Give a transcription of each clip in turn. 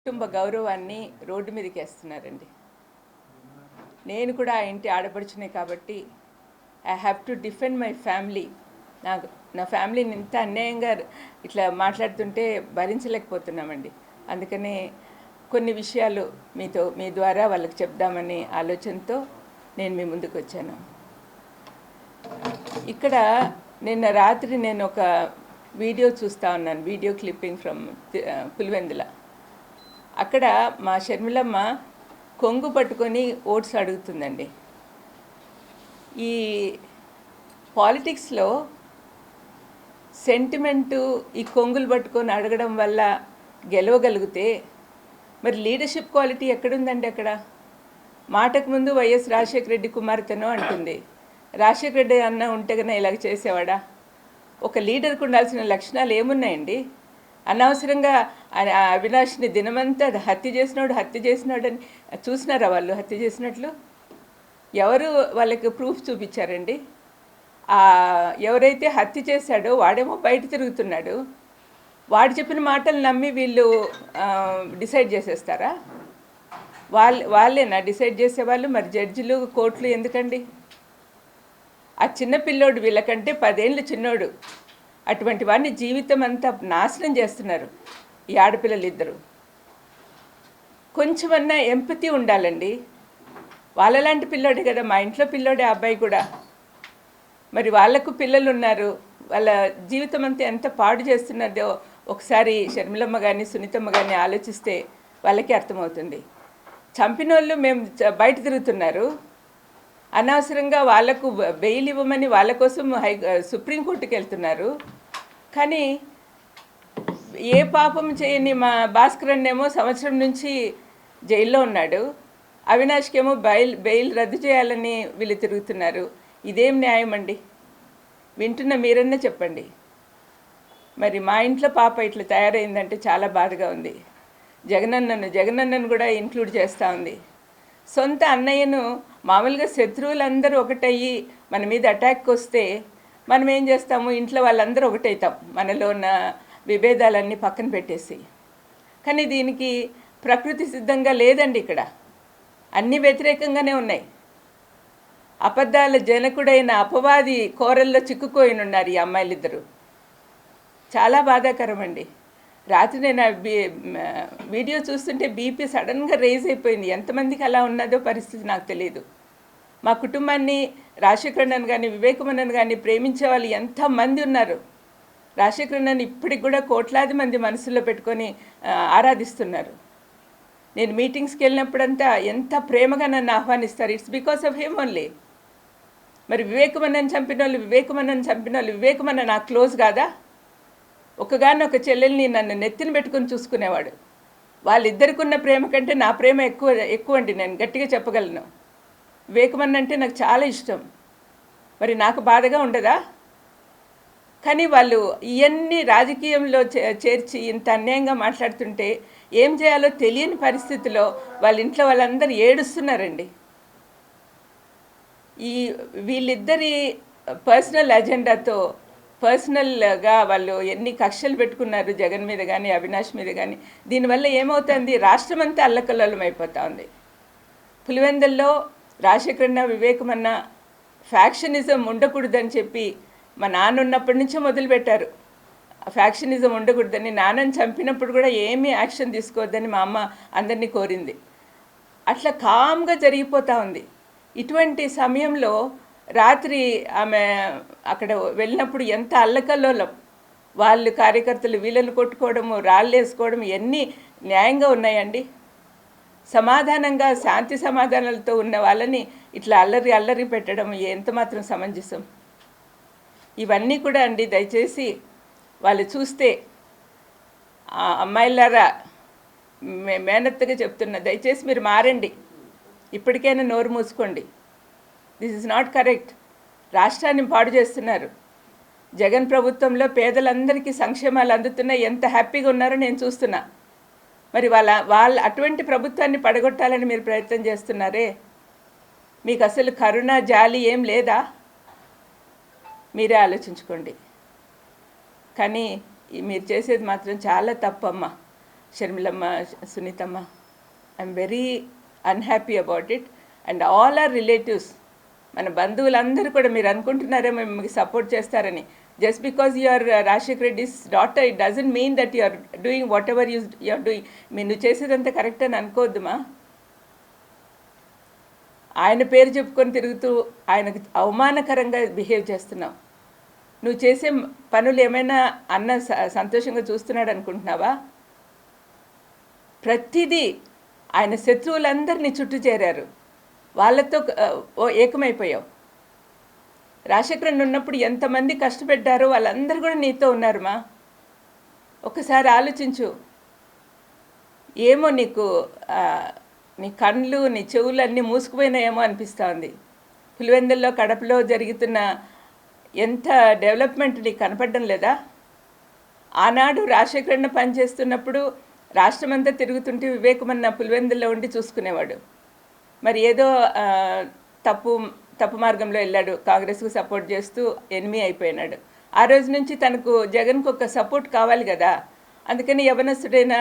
కుటుంబ గౌరవాన్ని రోడ్డు మీదకి వేస్తున్నారండి. నేను కూడా ఆ ఇంటి ఆడపడుచునే కాబట్టి I have to defend my family. నా ఫ్యామిలీని ఇంత అన్యాయంగా ఇట్లా మాట్లాడుతుంటే భరించలేకపోతున్నామండి. అందుకనే కొన్ని విషయాలు మీ ద్వారా వాళ్ళకి చెప్దామని ఆలోచనతో నేను మీ ముందుకు వచ్చాను. ఇక్కడ నిన్న రాత్రి నేను ఒక వీడియో చూస్తూ ఉన్నాను, వీడియో క్లిప్పింగ్ ఫ్రమ్ పులివెందుల. అక్కడ మా షర్మిలమ్మ కొంగు పట్టుకొని ఓట్స్ అడుగుతుందండి. ఈ పాలిటిక్స్లో సెంటిమెంటు ఈ కొంగులు పట్టుకొని అడగడం వల్ల గెలవగలిగితే మరి లీడర్షిప్ క్వాలిటీ ఎక్కడుందండి? అక్కడ మాటకు ముందు వైఎస్ రాజశేఖర రెడ్డి కుమార్తెనో అంటుంది. రాజశేఖర రెడ్డి అన్న ఉంటే కన్నా ఇలాగ చేసేవాడా? ఒక లీడర్కి ఉండాల్సిన లక్షణాలు ఏమున్నాయండి? అనవసరంగా అవినాష్ని దినమంతా హత్య చేసినాడని చూసినారా వాళ్ళు హత్య చేసినట్లు? ఎవరు వాళ్ళకి ప్రూఫ్ చూపించారండి? ఎవరైతే హత్య చేశాడో వాడేమో బయట తిరుగుతున్నాడు. వాడు చెప్పిన మాటలు నమ్మి వీళ్ళు డిసైడ్ చేసేస్తారా? వాళ్ళేనా డిసైడ్ చేసేవాళ్ళు? మరి జడ్జిలు, కోర్టులు ఎందుకండి? ఆ చిన్న పిల్లోడు వీళ్ళకంటే 10 ఏళ్ళు చిన్నోడు. అటువంటి వాడిని జీవితం అంతా నాశనం చేస్తున్నారు ఈ ఆడపిల్లలు ఇద్దరు. కొంచెమన్నా ఎంపతి ఉండాలండి. వాళ్ళలాంటి పిల్లోడే కదా, మా ఇంట్లో పిల్లోడే అబ్బాయి కూడా. మరి వాళ్లకు పిల్లలు ఉన్నారు, వాళ్ళ జీవితం అంతా ఎంత పాడు చేస్తున్నదో ఒకసారి షర్మిలమ్మ కానీ సునీతమ్మ కానీ ఆలోచిస్తే వాళ్ళకి అర్థమవుతుంది. చంపిన వాళ్ళు మేము బయట తిరుగుతున్నారు, అనవసరంగా వాళ్లకు బెయిల్ ఇవ్వమని వాళ్ళ కోసం సుప్రీంకోర్టుకి వెళ్తున్నారు. కానీ ఏ పాపం చేయని మా భాస్కర్ అన్నేమో సంవత్సరం నుంచి జైల్లో ఉన్నాడు. అవినాష్కేమో బెయిల్ రద్దు చేయాలని వీళ్ళు తిరుగుతున్నారు. ఇదేం న్యాయం అండి? వింటున్న మీరన్నా చెప్పండి. మరి మా ఇంట్లో పాప ఇట్లా తయారైందంటే చాలా బాధగా ఉంది. జగనన్నను కూడా ఇంక్లూడ్ చేస్తూ ఉంది. సొంత అన్నయ్యను మామూలుగా శత్రువులందరూ ఒకటయ్యి మన మీద అటాక్ వస్తే మనం ఏం చేస్తాము? ఇంట్లో వాళ్ళందరూ ఒకటవుతాం, మనలో ఉన్న విభేదాలన్నీ పక్కన పెట్టేసి. కానీ దీనికి ప్రకృతి సిద్ధంగా లేదండి. ఇక్కడ అన్నీ వ్యతిరేకంగానే ఉన్నాయి. అబద్ధాల జనకుడైన అపవాది కోరల్లో చిక్కుకోయినున్నారు ఈ అమ్మాయిలిద్దరూ. చాలా బాధాకరం అండి. రాత్రి నేను వీడియో చూస్తుంటే బీపీ సడన్గా రేజ్ అయిపోయింది. ఎంతమందికి అలా ఉన్నదో పరిస్థితి నాకు తెలియదు. మా కుటుంబాన్ని రాజశేఖరన్నను కానీ వివేకమన్నను కానీ ప్రేమించే వాళ్ళు ఎంతమంది ఉన్నారు. రాజశేఖరన్నను ఇప్పటికి కూడా కోట్లాది మంది మనసులో పెట్టుకొని ఆరాధిస్తున్నారు. నేను మీటింగ్స్కి వెళ్ళినప్పుడంతా ఎంత ప్రేమగా నన్ను ఆహ్వానిస్తారు. It's because of him only. మరి వివేకమన్నను చంపిన వాళ్ళు వివేకమన్న నాకు క్లోజ్ కాదా? ఒకగానొక చెల్లెల్ని నన్ను నెత్తిన పెట్టుకుని చూసుకునేవాడు. వాళ్ళిద్దరికి ఉన్న ప్రేమ కంటే నా ప్రేమ ఎక్కువ అండి. నేను గట్టిగా చెప్పగలను. వివేకమన్న అంటే నాకు చాలా ఇష్టం. మరి నాకు బాధగా ఉండదా? కానీ వాళ్ళు ఇవన్నీ రాజకీయంలో చేర్చి ఇంత అన్యాయంగా మాట్లాడుతుంటే ఏం చేయాలో తెలియని పరిస్థితిలో వాళ్ళ ఇంట్లో వాళ్ళందరూ ఏడుస్తున్నారండి. వీళ్ళిద్దరి పర్సనల్ అజెండాతో పర్సనల్గా వాళ్ళు ఎన్ని కక్షలు పెట్టుకున్నారు జగన్ మీద కానీ అవినాష్ మీద కానీ. దీనివల్ల ఏమవుతుంది? రాష్ట్రం అంతా అల్లకల్లోలం అయిపోతూ ఉంది. పులివెందుల్లో రాజశేఖరన్న వివేకమన్న ఫ్యాక్షనిజం ఉండకూడదని చెప్పి మా నాన్న ఉన్నప్పటి నుంచే మొదలుపెట్టారు. ఫ్యాక్షనిజం ఉండకూడదని. నాన్నని చంపినప్పుడు కూడా ఏమీ యాక్షన్ తీసుకోవద్దని మా అమ్మ అందరినీ కోరింది. అట్లా కామ్గా జరిగిపోతూ ఉంది. ఇటువంటి సమయంలో రాత్రి ఆమె అక్కడ వెళ్ళినప్పుడు ఎంత అల్లకల్లోలం. వాళ్ళు కార్యకర్తలు వీళ్ళని కొట్టుకోవడము, రాళ్ళు వేసుకోవడం ఎన్ని న్యాయంగా ఉన్నాయండి? సమాధానంగా శాంతి సమాధానాలతో ఉన్న వాళ్ళని ఇట్లా అల్లరి పెట్టడం ఎంత మాత్రం సమంజసం? ఇవన్నీ కూడా అండి దయచేసి వాళ్ళు చూస్తే అమ్మాయిలారా మేనత్తగా చెప్తున్నా, దయచేసి మీరు మారండి. ఇప్పటికైనా నోరు మూసుకోండి. This is not correct. రాష్ట్రాన్ని పాడు చేస్తున్నారు. జగన్ ప్రభుత్వంలో పేదలందరికీ సంక్షేమాలు అందుతున్నాయి. ఎంత హ్యాపీగా ఉన్నారో నేను చూస్తున్నా. మరి వాళ్ళ అటువంటి ప్రభుత్వాన్ని పడగొట్టాలని మీరు ప్రయత్నం చేస్తున్నారే. మీకు అసలు కరుణ జాలి ఏం లేదా? మీరే ఆలోచించుకోండి. కానీ మీరు చేసేది మాత్రం చాలా తప్పమ్మా. షర్మిలమ్మ, సునీతమ్మ. I'm very unhappy about it. And all are relatives, మన బంధువులందరూ కూడా మీరు అనుకుంటున్నారేమో మీకు సపోర్ట్ చేస్తారని. Just because you are Rajasekhar Reddy's daughter, it doesn't mean that you are doing whatever you are doing. మీరు నువ్వు చేసేదంతా కరెక్ట్ అని అనుకోవద్దుమా. ఆయన పేరు చెప్పుకొని తిరుగుతూ ఆయనకు అవమానకరంగా బిహేవ్ చేస్తున్నావు. నువ్వు చేసే పనులు ఏమైనా అన్న సంతోషంగా చూస్తున్నాడు అనుకుంటున్నావా? ప్రతిదీ ఆయన శత్రువులందరినీ చుట్టూ చేరారు, వాళ్ళతో ఏకమైపోయావు. రాజశేఖరన్ ఉన్నప్పుడు ఎంతమంది కష్టపెట్టారో వాళ్ళందరూ కూడా నీతో ఉన్నారుమా. ఒకసారి ఆలోచించు. ఏమో నీకు నీ కళ్ళు, నీ చెవులు అన్నీ మూసుకుపోయినాయేమో అనిపిస్తూ ఉంది. పులివెందుల్లో, కడపలో జరుగుతున్న ఎంత డెవలప్మెంట్ నీకు కనపడడం లేదా? ఆనాడు రాజశేఖరన్న పనిచేస్తున్నప్పుడు రాష్ట్రమంతా తిరుగుతుంటే వివేకమన్న పులివెందుల్లో ఉండి చూసుకునేవాడు. మరి ఏదో తప్పు మార్గంలో వెళ్ళాడు, కాంగ్రెస్కు సపోర్ట్ చేస్తూ ఎనిమి అయిపోయినాడు. ఆ రోజు నుంచి తనకు జగన్కు ఒక సపోర్ట్ కావాలి కదా, అందుకని యవనస్తుడైన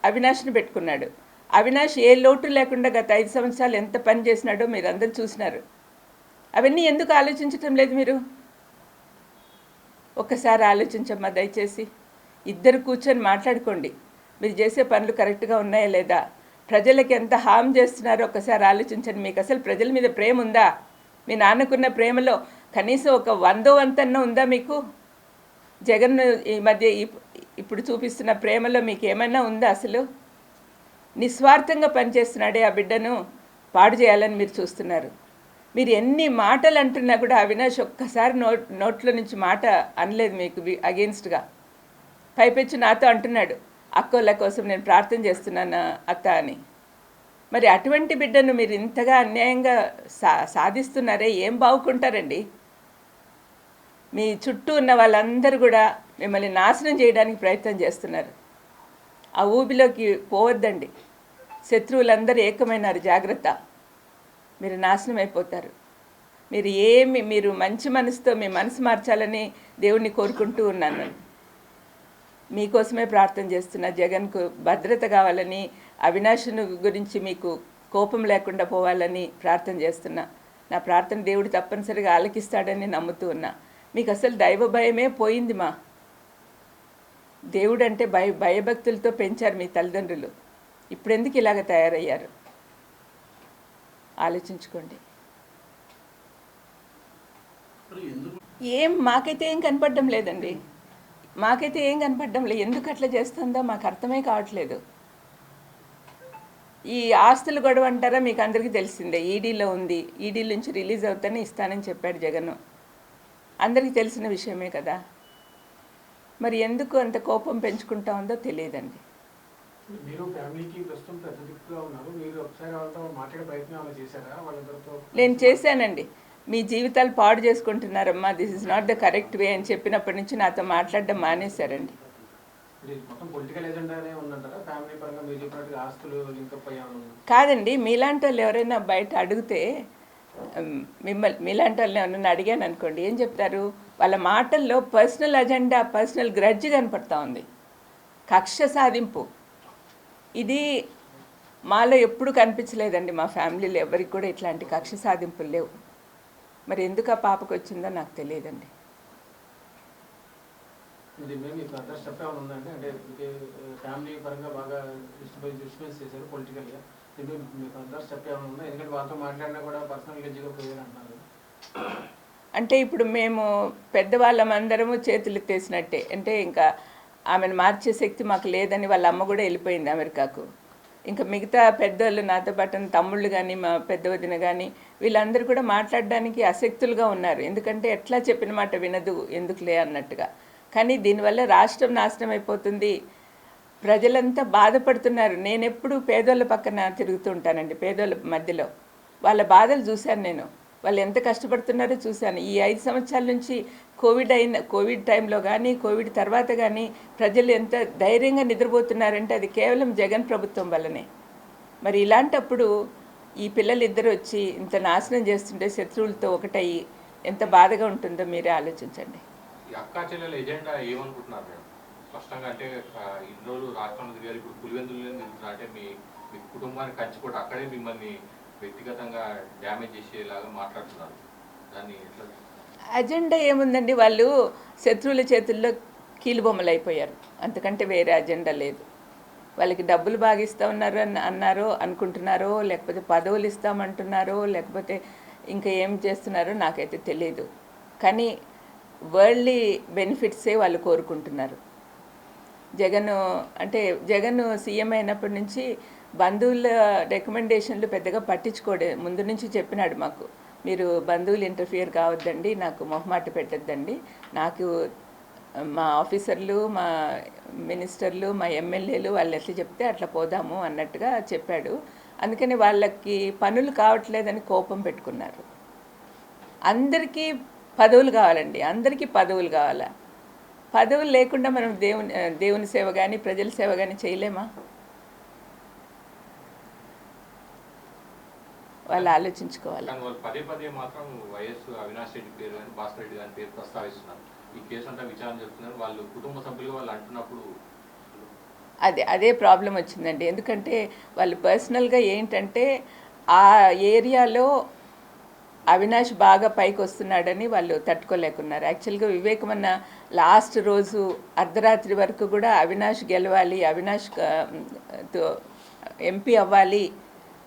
అవినాష్ని పెట్టుకున్నాడు. అవినాష్ ఏ లోటు లేకుండా గత 5 సంవత్సరాలు ఎంత పని చేసినాడో మీరు అందరూ చూసినారు. అవన్నీ ఎందుకు ఆలోచించటం లేదు మీరు? ఒక్కసారి ఆలోచించమ్మా దయచేసి. ఇద్దరు కూర్చొని మాట్లాడుకోండి, మీరు చేసే పనులు కరెక్ట్గా ఉన్నాయా లేదా, ప్రజలకి ఎంత హామ్ చేస్తున్నారో ఒక్కసారి ఆలోచించండి. మీకు అసలు ప్రజల మీద ప్రేమ ఉందా? మీ నాన్నకున్న ప్రేమలో కనీసం ఒక 100వ వంతన్నా ఉందా మీకు? జగన్ ఈ మధ్య ఇప్పుడు చూపిస్తున్న ప్రేమలో మీకు ఏమైనా ఉందా? అసలు నిస్వార్థంగా పనిచేస్తున్నాడే ఆ బిడ్డను పాడు చేయాలని మీరు చూస్తున్నారు. మీరు ఎన్ని మాటలు అంటున్నా కూడా అవినాష్ ఒక్కసారి నోట్లో నుంచి మాట అనలేదు మీకు అగెయిన్స్ట్గా. పైపెచ్చు నాతో అంటున్నాడు, అక్కోళ్ళ కోసం నేను ప్రార్థన చేస్తున్నాను అత్త అని. మరి అటువంటి బిడ్డను మీరు ఇంతగా అన్యాయంగా సాధిస్తున్నారే, ఏం బాగుకుంటారండి? మీ చుట్టూ ఉన్న వాళ్ళందరూ కూడా మిమ్మల్ని నాశనం చేయడానికి ప్రయత్నం చేస్తున్నారు. ఆ ఊబిలోకి పోవద్దండి. శత్రువులందరూ ఏకమైనారు, జాగ్రత్త. మీరు నాశనం అయిపోతారు. మీరు మంచి మనసుతో మీ మనసు మార్చాలని దేవుణ్ణి కోరుకుంటూ ఉన్నాను. మీకోసమే ప్రార్థన చేస్తున్నా. జగన్కు భద్రత కావాలని, అవినాష్ను గురించి మీకు కోపం లేకుండా పోవాలని ప్రార్థన చేస్తున్నా. నా ప్రార్థన దేవుడు తప్పనిసరిగా ఆలకిస్తాడని నమ్ముతూ ఉన్నా. మీకు అసలు దైవ భయమే పోయింది మా. దేవుడు అంటే భయభక్తులతో పెంచారు మీ తల్లిదండ్రులు. ఇప్పుడు ఎందుకు ఇలాగ తయారయ్యారు? ఆలోచించుకోండి. మాకైతే ఏం కనపడడం లేదండి. మాకైతే ఏం కనపడడం లేదు. ఎందుకు అట్లా చేస్తుందో మాకు అర్థమే కావట్లేదు. ఈ ఆస్తులు గొడవ అంటారా, మీకు అందరికీ తెలిసిందే. ఈడీలో ఉంది, ఈడీ నుంచి రిలీజ్ అవుతానే ఇస్తానని చెప్పాడు జగన్. అందరికీ తెలిసిన విషయమే కదా. మరి ఎందుకు అంత కోపం పెంచుకుంటా ఉందో తెలియదండి. నేను చేశానండి. మీ జీవితాలు పాడు చేసుకుంటున్నారమ్మా, this is not the correct way అని చెప్పినప్పటి నుంచి నాతో మాట్లాడడం మానేశారండి. కాదండి, మీలాంటి వాళ్ళు ఎవరైనా బయట అడిగితే, మీలాంటి వాళ్ళని ఎవరైనా అడిగాను అనుకోండి, ఏం చెప్తారు? వాళ్ళ మాటల్లో పర్సనల్ అజెండా, పర్సనల్ గ్రడ్జ్ కనపడతా ఉంది, కక్ష సాధింపు. ఇది మాలో ఎప్పుడు కనిపించలేదండి. మా ఫ్యామిలీలో ఎవరికి కూడా ఇట్లాంటి కక్ష సాధింపులు లేవు. మరి ఎందుకు ఆ పాపకు వచ్చిందో నాకు తెలియదండి. అంటే ఇప్పుడు మేము పెద్దవాళ్ళం అందరము చేతులు ఎత్తేసినట్టే. అంటే ఇంకా ఆమెను మార్చే శక్తి మాకు లేదని వాళ్ళ అమ్మ కూడా వెళ్ళిపోయింది అమెరికాకు. ఇంకా మిగతా పెద్దోళ్ళు, నాతో పాటు తమ్ముళ్ళు కానీ, మా పెద్ద వదిన కానీ, వీళ్ళందరూ కూడా మాట్లాడడానికి అశక్తులుగా ఉన్నారు. ఎందుకంటే ఎట్లా చెప్పిన మాట వినదు, ఎందుకులే అన్నట్టుగా. కానీ దీనివల్ల రాష్ట్రం నాశనం అయిపోతుంది, ప్రజలంతా బాధపడుతున్నారు. నేను ఎప్పుడు పేదోళ్ళ పక్కన తిరుగుతూ ఉంటానండి, పేదోళ్ళ మధ్యలో. వాళ్ళ బాధలు చూశాను నేను, వాళ్ళు ఎంత కష్టపడుతున్నారో చూశాను. ఈ 5 సంవత్సరాల నుంచి కోవిడ్ టైంలో కానీ, కోవిడ్ తర్వాత కానీ ప్రజలు ఎంత ధైర్యంగా నిద్రపోతున్నారంటే అది కేవలం జగన్ ప్రభుత్వం వల్లనే. మరి ఇలాంటప్పుడు ఈ పిల్లలిద్దరూ వచ్చి ఇంత నాశనం చేస్తుంటే, శత్రువులతో ఒకటయ్యి ఎంత బాధగా ఉంటుందో మీరే ఆలోచించండి. స్పష్టంగా అంటే ఇన్ని రోజులు రాష్ట్రంలో తిరిగారు, ఇప్పుడు పులివెందులు తిరుగుతున్నారు అంటే మీ మీ కుటుంబాన్ని కంచిపోటు అక్కడే మిమ్మల్ని వ్యక్తిగతంగా డ్యామేజ్ చేసేలాగా మాట్లాడుతున్నారు. దాన్ని ఎట్లా? అజెండా ఏముందండి, వాళ్ళు శత్రువుల చేతుల్లో కీలుబొమ్మలు అయిపోయారు, అంతకంటే వేరే అజెండా లేదు. వాళ్ళకి డబ్బులు బాగా ఇస్తా ఉన్నారు అన్నారో అనుకుంటున్నారో, లేకపోతే పదవులు ఇస్తామంటున్నారో, లేకపోతే ఇంకా ఏం చేస్తున్నారో నాకైతే తెలియదు. కానీ వరల్డ్లీ బెనిఫిట్సే వాళ్ళు కోరుకుంటున్నారు. జగన్ సీఎం అయినప్పటి నుంచి బంధువుల రికమెండేషన్లు పెద్దగా పట్టించుకోడే. ముందు నుంచి చెప్పినాడు మాకు, మీరు బంధువులు ఇంటర్ఫియర్ కావద్దండి, నాకు మొహమాట పెట్టద్దండి, నాకు మా ఆఫీసర్లు, మా మినిస్టర్లు, మా ఎమ్మెల్యేలు వాళ్ళు ఎట్లా చెప్తే అట్లా పోదాము అన్నట్టుగా చెప్పాడు. అందుకని వాళ్ళకి పనులు కావట్లేదని కోపం పెట్టుకున్నారు. అందరికీ పదవులు కావాలండి, అందరికీ పదవులు కావాలా? పదవులు లేకుండా మనం దేవుని సేవ కానీ ప్రజల సేవ కానీ చేయలేమా? వాళ్ళు ఆలోచించుకోవాలి. పదే పదే మాత్రం వైఎస్ అవినాష్ రెడ్డి పేరు కానీ భాస్కర్ రెడ్డి గారి పేరు ప్రస్తావిస్తున్నారు. ఈ కేసు అంతా విచారణ జరుగుతున్నారు, వాళ్ళు కుటుంబ సభ్యులు వాళ్ళు అంటున్నప్పుడు అదే ప్రాబ్లం వచ్చిందండి. ఎందుకంటే వాళ్ళు పర్సనల్గా ఏంటంటే ఆ ఏరియాలో అవినాష్ బాగా పైకి వస్తున్నాడని వాళ్ళు తట్టుకోలేకున్నారు. యాక్చువల్గా వివేకమన్న లాస్ట్ రోజు అర్ధరాత్రి వరకు కూడా అవినాష్ గెలవాలి, అవినాష్ ఎంపీ అవ్వాలి,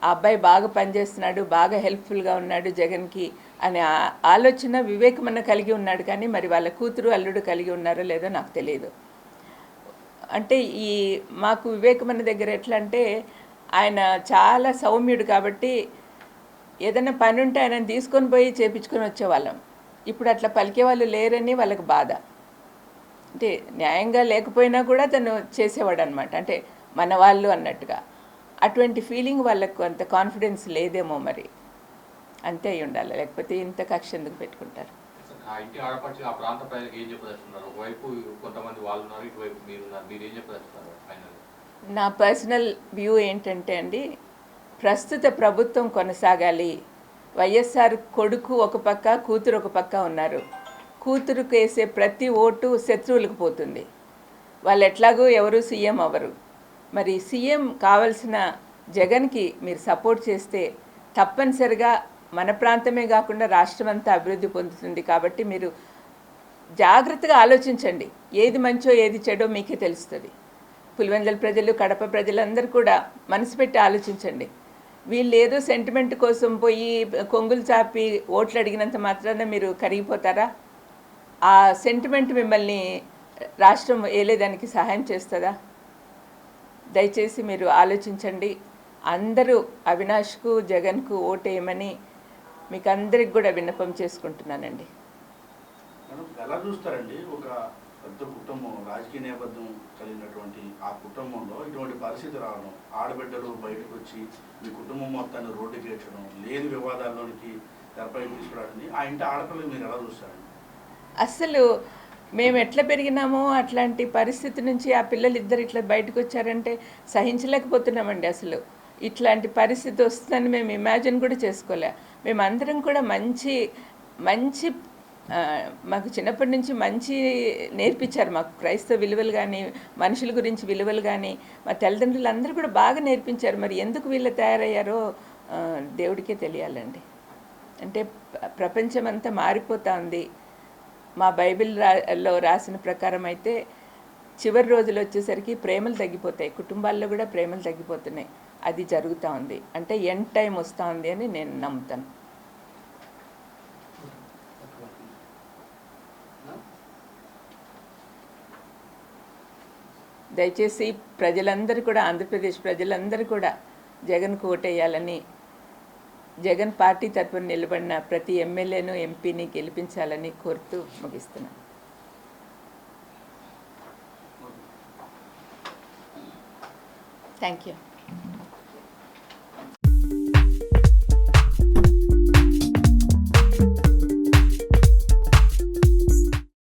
ఆ అబ్బాయి బాగా పనిచేస్తున్నాడు, బాగా హెల్ప్ఫుల్గా ఉన్నాడు జగన్కి అనే ఆలోచన వివేకమన్న కలిగి ఉన్నాడు. కానీ మరి వాళ్ళ కూతురు అల్లుడు కలిగి ఉన్నారో లేదో నాకు తెలియదు. అంటే మాకు వివేకమన్న దగ్గర ఎట్లా అంటే ఆయన చాలా సౌమ్యుడు కాబట్టి ఏదైనా పని ఉంటే ఆయనను తీసుకొని పోయి చేపించుకొని వచ్చేవాళ్ళం. ఇప్పుడు అట్లా పలికే వాళ్ళు లేరని వాళ్ళకి బాధ. అంటే న్యాయంగా లేకపోయినా కూడా తను చేసేవాడు అనమాట, అంటే మన వాళ్ళు అన్నట్టుగా. అటువంటి ఫీలింగ్ వాళ్ళకు అంత కాన్ఫిడెన్స్ లేదేమో, మరి అంతే అయి ఉండాలి, లేకపోతే ఇంత కక్ష ఎందుకు పెట్టుకుంటారు? ఆ ఇంటి ఆడపడుచు ఆ ప్రాంత ప్రజలకు ఏం చెప్పదలుచుకున్నారు? ఒకవైపు కొంతమంది వాళ్ళు ఉన్నారు, ఇటువైపు మీరున్నారు, మీరు ఏం చెప్పదలుచుకున్నారు ఫైనల్? నా పర్సనల్ వ్యూ ఏంటంటే అండి, ప్రస్తుత ప్రభుత్వం కొనసాగాలి. వైఎస్ఆర్ కొడుకు ఒక పక్క, కూతురు ఒక పక్క ఉన్నారు. కూతురుకు వేసే ప్రతి ఓటు శత్రువులకు పోతుంది. వాళ్ళు ఎట్లాగో ఎవరు సీఎం అవ్వరు. మరి సీఎం కావాల్సిన జగన్కి మీరు సపోర్ట్ చేస్తే తప్పనిసరిగా మన ప్రాంతమే కాకుండా రాష్ట్రం అంతా అభివృద్ధి పొందుతుంది. కాబట్టి మీరు జాగ్రత్తగా ఆలోచించండి, ఏది మంచో ఏది చెడో మీకే తెలుస్తుంది. పులివెందుల ప్రజలు, కడప ప్రజలందరూ కూడా మనసు పెట్టి ఆలోచించండి. వీళ్ళు ఏదో సెంటిమెంట్ కోసం పోయి కొంగులు చాపి ఓట్లు అడిగినంత మాత్రాన మీరు కరిగిపోతారా? ఆ సెంటిమెంట్ మిమ్మల్ని రాష్ట్రం ఏలేదానికి సహాయం చేస్తుందా? దయచేసి మీరు ఆలోచించండి. అందరూ అవినాష్కు, జగన్కు ఓటేయమని మీకు అందరికి కూడా విన్నపం చేసుకుంటున్నానండి. ఎలా చూస్తారండి, ఒక పెద్ద కుటుంబం, రాజకీయ నేపథ్యం కలిగినటువంటి ఆ కుటుంబంలో ఇటువంటి పరిస్థితి రావడం, ఆడబిడ్డలు బయటకు వచ్చి మీ కుటుంబం మొత్తాన్ని రోడ్డుకి ఏడ్చడం, లేని వివాదాల్లోనికి తెరపై తీసుకురావడం, ఆ ఇంటి ఆడపిల్లలు మీరు ఎలా చూస్తారండి? అసలు మేము ఎట్లా పెరిగినామో అట్లాంటి పరిస్థితి నుంచి ఆ పిల్లలు ఇద్దరు ఇట్లా బయటకు వచ్చారంటే సహించలేకపోతున్నామండి. అసలు ఇట్లాంటి పరిస్థితి వస్తుందని మేము ఇమాజిన్ కూడా చేసుకోలే. మేమందరం కూడా మంచి మంచి మాకు చిన్నప్పటి నుంచి మంచి నేర్పించారు. మాకు క్రైస్తవ విలువలు కానీ, మనుషుల గురించి విలువలు కానీ మా తల్లిదండ్రులు అందరూ కూడా బాగా నేర్పించారు. మరి ఎందుకు వీళ్ళు తయారయ్యారో దేవుడికే తెలియాలండి. అంటే ప్రపంచం అంతా మారిపోతూ ఉంది. మా బైబిల్లో రాసిన ప్రకారం అయితే చివరి రోజులు వచ్చేసరికి ప్రేమలు తగ్గిపోతాయి, కుటుంబాల్లో కూడా ప్రేమలు తగ్గిపోతున్నాయి. అది జరుగుతూ ఉంది, అంటే ఎండ్ టైం వస్తూ ఉంది అని నేను నమ్ముతాను. దయచేసి ప్రజలందరూ కూడా, ఆంధ్రప్రదేశ్ ప్రజలందరూ కూడా జగన్కు ఓటేయాలని, జగన్ పార్టీ తరపున నిలబడిన ప్రతి ఎమ్మెల్యేను, ఎంపీని గెలిపించాలని కోరుతూ ముగిస్తున్నాను. Thank you.